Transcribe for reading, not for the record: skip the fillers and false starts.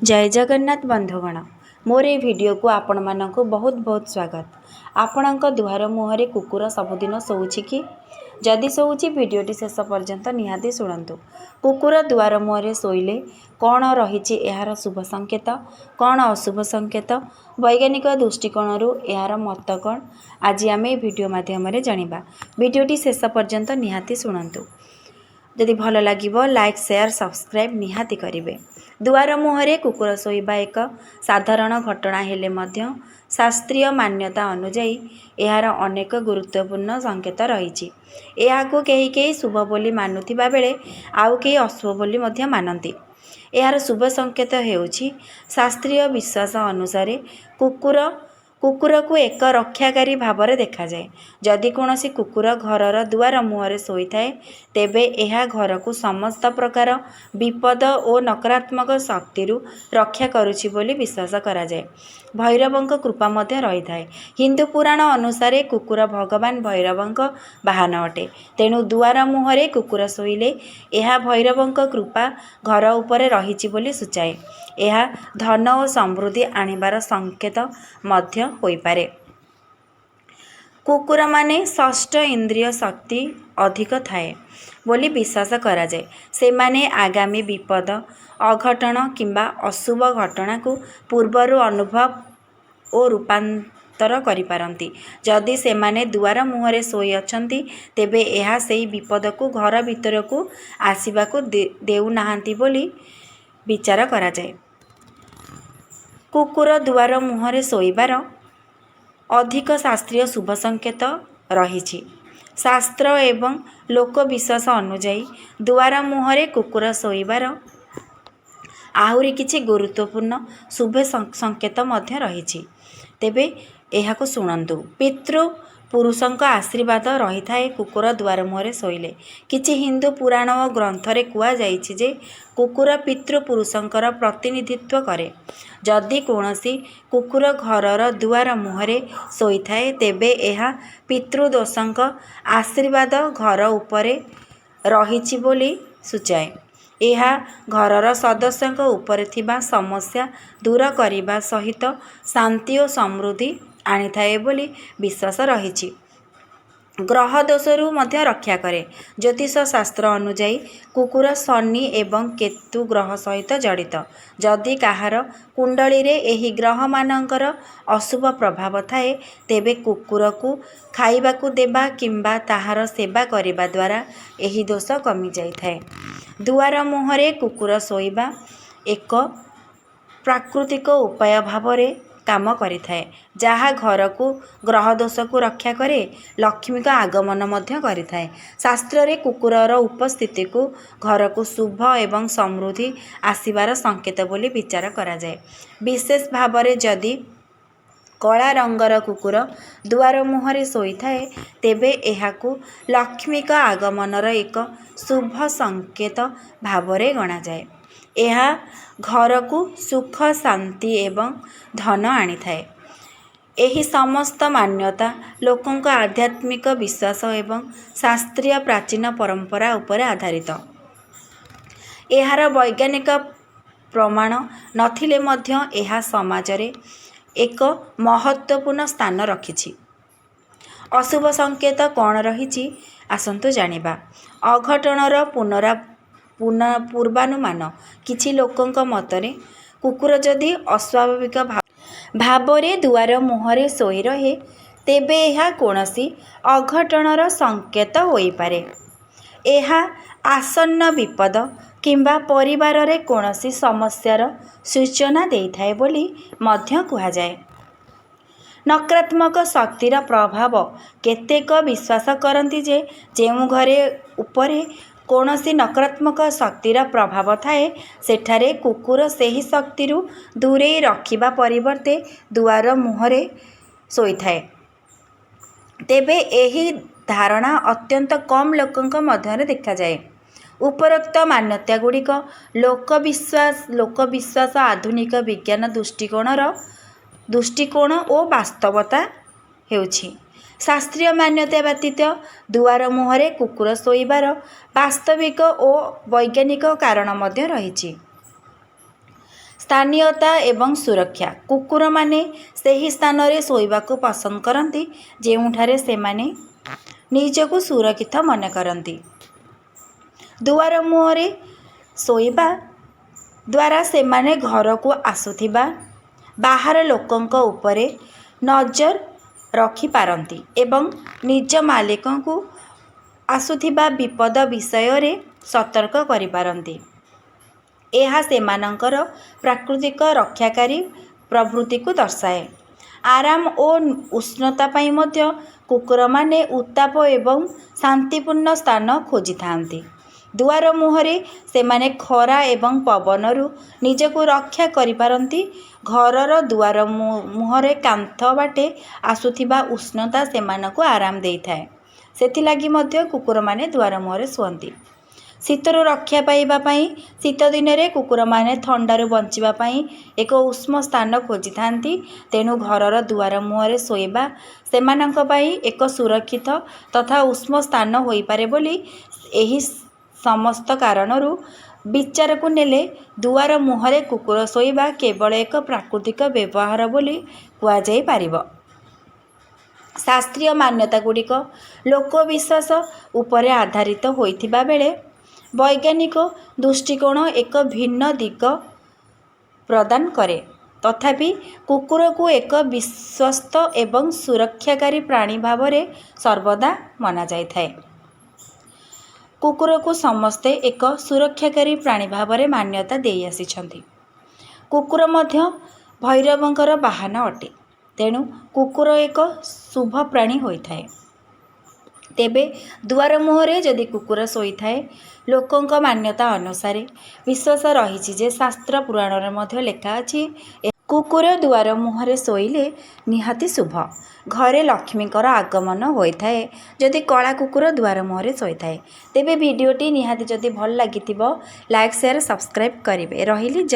जय जगन्नाथ बंधुगण मोर ये वीडियो को आपण मानक बहुत बहुत स्वागत। आपणक दुआर मुहरे कुकुर सबुदिन शोची कि जदि शोची वीडियोटी शेष पर्यंत निहाती शुणु। कुकुर दुआर मुहरे शोइले कौन रही यार शुभ संकेत कौन अशुभ संकेत वैज्ञानिक दृष्टिकोण यार मत कौन आज आम वीडियो माध्यम जानिबा। वीडियोटी शेष पर्यंत निहाती शुणु। जदि भल लगे लाइक शेयर सब्सक्राइब निहाती करेंगे। दुआर मुहरे कुकुर शोइबा एक साधारण घटना हेले मध्य शास्त्रीय मान्यता अनुजाई यार अनेक गुरुत्वपूर्ण संकेत रही। यह कई शुभ बोली मानुथिबा बेले आउ कई अशुभ बोली मध्य मानती। यार शुभ संकेत हेउछि शास्त्रीय विश्वास अनुसार कुकुर को एक रक्षाकारी भाव में देखा जाए। जदि कौनसी कुकुर घरर दुआर मुहरे शोई थाए तेबे यह घर को समस्त प्रकार विपद और नकारात्मक शक्ति रक्षा करुछि बोली विश्वास करा जाए। भैरवंक कृपा मध्य रही थाए। हिंदू पुराण अनुसार कुकुर भगवान भैरवंक वाहन अटे। तेणु दुआर मुहरे कुकुर शोइले यह भैरवंक कृपा घर उपरे रहिछि बोली सूचाए। यह धन और समृद्धि आनिबार संकेत मध्य होई पारे। कुकुर माने षष्ठ इंद्रिय शक्ति अधिक थाए बोली विश्वास करा जाए। से माने आगामी विपद अघटन किंबा अशुभ घटना को पूर्वरु अनुभव और रूपांतर करि पारंती। जदि से माने दुआर मुहरे शोई अछंती तेबे यह सेही विपद को घर भीतर को आसीबा को देउ नाहांती बोली विचार करा जाए। कुकुर दुआर मुहरे शोइबार अधिक शास्त्रीय शुभ संकेत रही। शास्त्र एवं लोकविश्वास अनुजाई दुआर मुहरे कुकुर शोइबार आहुरी किछि गुरुत्वपूर्ण शुभ संकेत मध्य रही। तेबे एहाको शुणन्तु। पितृ पुरुषंक आशीर्वाद रही थाए कुकुर दुआर मुहरे शोइले। किछि हिंदू पुराण और ग्रंथरे कुआ जाइछि जे कुकुर पितृ पुरुषंकर प्रतिनिधित्व करे। जदि कौनसी कुकुर घरर दुआर मुहरे शोई थाए तेबे यह पितृदोषंक आशीर्वाद घर उपरे रहिछि बोली सूचाए। यह घरर सदस्यंक उपरे थिबा समस्या दूर करिबा सहित शांति और समृद्धि आनी थाए बोली विश्वास रही। ग्रह दोषरू मध्य रक्षा करे। ज्योतिष शास्त्र अनुजाई कुकुर शनि एवं केतु ग्रह सहित जड़ित। जदि काहार कुंडली रे एही ग्रह मानकर अशुभ प्रभाव थाए तेबे कुकुर को खाइबा को देबा किंबा ताहार सेवा करिबा द्वारा एही दोष कमी जाई थाए। दुआर मुहरे कुकुर शोइबा एक प्राकृतिक उपाय भावरे काम करि थाए जहा घर को ग्रह दोष को रक्षा करे लक्ष्मी का आगमन मध्य करि थाए। शास्त्र रे कुकुरर उपस्थिति को घर को शुभ एवं समृद्धि आसीबार संकेत बोली विचार करा जाए। विशेष भावरे जदि कला रंगर कुकुर दुआर मुहरे शोई थाए तेबे एहाकू लक्ष्मी का आगमनर एक शुभ संकेत भावरे गणा जाए। यह घर को सुख शांति एवं धन आनी थाए। एही समस्त मान्यता लोकों का आध्यात्मिक विश्वास एवं शास्त्रीय प्राचीन परंपरा उपरे आधारित। एहार वैज्ञानिक प्रमाण नथिले मध्य एहा समाजरे एक महत्वपूर्ण स्थान रखिछि। अशुभ संकेत कौन रही आसंतु जानिबा। अघटनर पूर्वानुमान किछि लोकंक मतरे कुकुर जदि अस्वाभाविक भावरे दुआर मुहरे शोई रहे तेबे यह कौनसी अघटनर संकेत होई पारे। यह आसन्न विपद किंबा परिवार रे कौनसी समस्यार सूचना देइथाए बोली मध्य कुहा जाए। नकारात्मक शक्तिर प्रभाव केतेक विश्वास करती जे जेउ घरे उपरे कौनसी नकारात्मक शक्तिर प्रभाव थाए सेठारे कुकुर सेही शक्ति दूरे रखिबा परिवर्ते दुआर मुहरे शोई थाए। तेबे एही धारणा अत्यंत कम लोकंक मध्य देखा जाए। उपरोक्त मान्यता गुड़िक लोकविश्वास आधुनिक विज्ञान दृष्टिकोण और वास्तवता हेउछि। शास्त्रीय मान्यता व्यतीत दुआर मुहरे कुकुर शोइबार वास्तविक और वैज्ञानिक कारण मध्य रही। ସ୍ଥାନୀୟତା ଏବଂ ସୁରକ୍ଷା। କୁକୁରମାନେ ସେହି ସ୍ଥାନରେ ଶୋଇବାକୁ ପସନ୍ଦ କରନ୍ତି ଯେଉଁଠାରେ ସେମାନେ ନିଜକୁ ସୁରକ୍ଷିତ ମନେ କରନ୍ତି। ଦୁଆର ମୁହଁରେ ଶୋଇବା ଦ୍ୱାରା ସେମାନେ ଘରକୁ ଆସୁଥିବା ବାହାର ଲୋକଙ୍କ ଉପରେ ନଜର ରଖିପାରନ୍ତି ଏବଂ ନିଜ ମାଲିକଙ୍କୁ ଆସୁଥିବା ବିପଦ ବିଷୟରେ ସତର୍କ କରିପାରନ୍ତି। ଏହା ସେମାନଙ୍କର ପ୍ରାକୃତିକ ରକ୍ଷାକାରୀ ପ୍ରବୃତ୍ତିକୁ ଦର୍ଶାଏ। ଆରାମ ଓ ଉଷ୍ଣତା ପାଇଁ ମଧ୍ୟ କୁକୁରମାନେ ଉତ୍ତାପ ଏବଂ ଶାନ୍ତିପୂର୍ଣ୍ଣ ସ୍ଥାନ ଖୋଜିଥାନ୍ତି। ଦୁଆର ମୁହଁରେ ସେମାନେ ଖରା ଏବଂ ପବନରୁ ନିଜକୁ ରକ୍ଷା କରିପାରନ୍ତି। ଘରର ଦୁଆର ମୁହଁରେ କାନ୍ଥ ବାଟେ ଆସୁଥିବା ଉଷ୍ଣତା ସେମାନଙ୍କୁ ଆରାମ ଦେଇଥାଏ। ସେଥିଲାଗି ମଧ୍ୟ କୁକୁରମାନେ ଦୁଆର ମୁହଁରେ ଶୁଅନ୍ତି। ଶୀତରୁ ରକ୍ଷା ପାଇବା ପାଇଁ ଶୀତ ଦିନରେ କୁକୁରମାନେ ଥଣ୍ଡାରୁ ବଞ୍ଚିବା ପାଇଁ ଏକ ଉଷ୍ମ ସ୍ଥାନ ଖୋଜିଥାନ୍ତି। ତେଣୁ ଘରର ଦୁଆର ମୁହଁରେ ଶୋଇବା ସେମାନଙ୍କ ପାଇଁ ଏକ ସୁରକ୍ଷିତ ତଥା ଉଷ୍ମ ସ୍ଥାନ ହୋଇପାରେ ବୋଲି ଏହି ସମସ୍ତ କାରଣରୁ ବିଚାରକୁ ନେଲେ ଦୁଆର ମୁହଁରେ କୁକୁର ଶୋଇବା କେବଳ ଏକ ପ୍ରାକୃତିକ ବ୍ୟବହାର ବୋଲି କୁହାଯାଇପାରିବ। ଶାସ୍ତ୍ରୀୟ ମାନ୍ୟତାଗୁଡ଼ିକ ଲୋକବିଶ୍ୱାସ ଉପରେ ଆଧାରିତ ହୋଇଥିବା ବେଳେ ବୈଜ୍ଞାନିକ ଦୃଷ୍ଟିକୋଣ ଏକ ଭିନ୍ନ ଦିଗ ପ୍ରଦାନ କରେ। ତଥାପି କୁକୁରକୁ ଏକ ବିଶ୍ୱସ୍ତ ଏବଂ ସୁରକ୍ଷାକାରୀ ପ୍ରାଣୀ ଭାବରେ ସର୍ବଦା ମନାଯାଇଥାଏ। କୁକୁରକୁ ସମସ୍ତେ ଏକ ସୁରକ୍ଷାକାରୀ ପ୍ରାଣୀ ଭାବରେ ମାନ୍ୟତା ଦେଇଆସିଛନ୍ତି। କୁକୁର ମଧ୍ୟ ଭୈରବଙ୍କର ବାହନ ଅଟେ। ତେଣୁ କୁକୁର ଏକ ଶୁଭ ପ୍ରାଣୀ ହୋଇଥାଏ। ତେବେ ଦୁଆର ମୁହଁରେ ଯଦି କୁକୁର ଶୋଇଥାଏ, ଲୋକଙ୍କ ମାନ୍ୟତା ଅନୁସାରେ ବିଶ୍ୱାସ ରହିଛି ଯେ ଶାସ୍ତ୍ର ପୁରାଣରେ ମଧ୍ୟ ଲେଖା ଅଛି, କୁକୁର ଦୁଆର ମୁହଁରେ ଶୋଇଲେ ନିହାତି ଶୁଭ। ଘରେ ଲକ୍ଷ୍ମୀଙ୍କର ଆଗମନ ହୋଇଥାଏ ଯଦି କଳା କୁକୁର ଦୁଆର ମୁହଁରେ ଶୋଇଥାଏ। ତେବେ ଭିଡ଼ିଓଟି ନିହାତି ଯଦି ଭଲ ଲାଗିଥିବ ଲାଇକ୍, ସେୟାର, ସବସ୍କ୍ରାଇବ୍ କରିବେ। ରହିଲି। ଜୟ